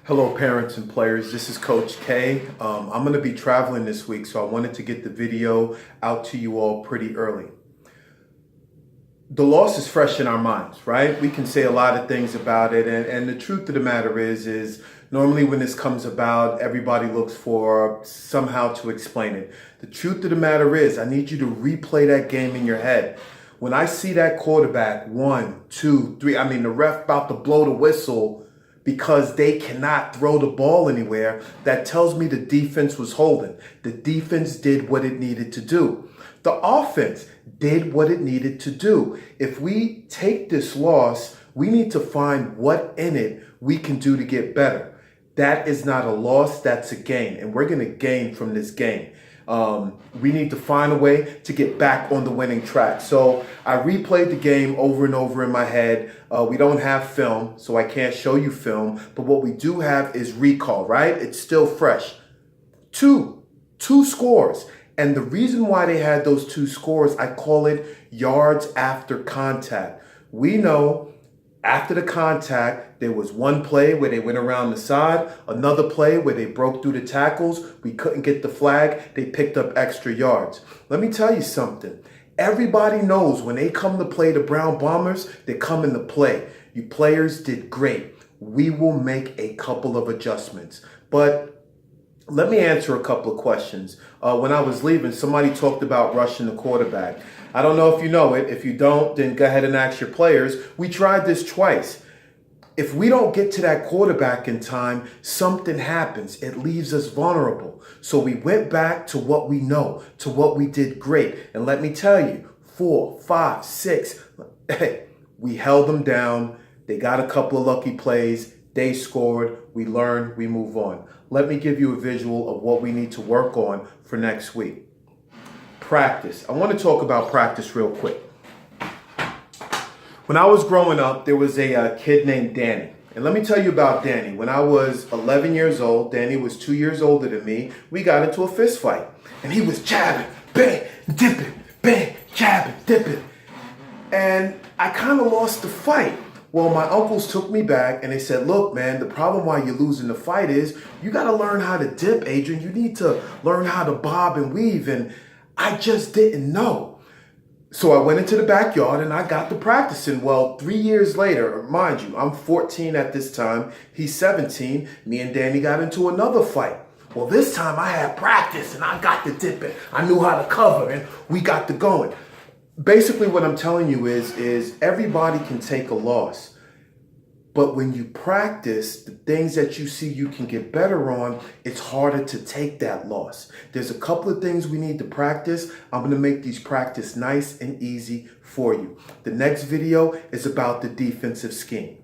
Hello, parents and players. This is Coach K. I'm going to be traveling this week, so I wanted to get the video out to you all pretty early. The loss is fresh in our minds, right? We can say a lot of things about it, and the truth of the matter is normally when this comes about, everybody looks for somehow to explain it. The truth of the matter is, I need you to replay that game in your head. When I see that quarterback, 1, 2, 3, the ref about to blow the whistle because they cannot throw the ball anywhere, that tells me the defense was holding. The defense did what it needed to do. The offense did what it needed to do. If we take this loss, we need to find what in it we can do to get better. That is not a loss, that's a gain. And we're going to gain from this game. We need to find a way to get back on the winning track. So I replayed the game over and over in my head. We don't have film, so I can't show you film. But what we do have is recall, right? It's still fresh. Two scores. And the reason why they had those 2 scores, I call it yards after contact. We know after the contact, there was one play where they went around the side, another play where they broke through the tackles. We couldn't get the flag. They picked up extra yards. Let me tell you something. Everybody knows when they come to play the Brown Bombers, they come in to play. You players did great. We will make a couple of adjustments. But let me answer a couple of questions. When I was leaving, somebody talked about rushing the quarterback. I don't know if you know it. If you don't, then go ahead and ask your players. We tried this twice. If we don't get to that quarterback in time, something happens. It leaves us vulnerable. So we went back to what we know, to what we did great. And let me tell you, 4, 5, 6, we held them down. They got a couple of lucky plays. They scored. We learned. We move on. Let me give you a visual of what we need to work on for next week. Practice. I want to talk about practice real quick. When I was growing up, there was a kid named Danny. And let me tell you about Danny. When I was 11 years old, Danny was 2 years older than me. We got into a fist fight. And he was jabbing, bang, dipping, bang, jabbing, dipping. And I kind of lost the fight. Well, my uncles took me back and they said, look, man, the problem why you're losing the fight is you got to learn how to dip, Adrian. You need to learn how to bob and weave. And I just didn't know. So I went into the backyard and I got to practicing. Well, 3 years later, mind you, I'm 14 at this time. He's 17. Me and Danny got into another fight. Well, this time I had practice and I got to dip it. I knew how to cover and we got to going. Basically, what I'm telling you is everybody can take a loss. But when you practice the things that you see you can get better on, it's harder to take that loss. There's a couple of things we need to practice. I'm going to make these practice nice and easy for you. The next video is about the defensive scheme.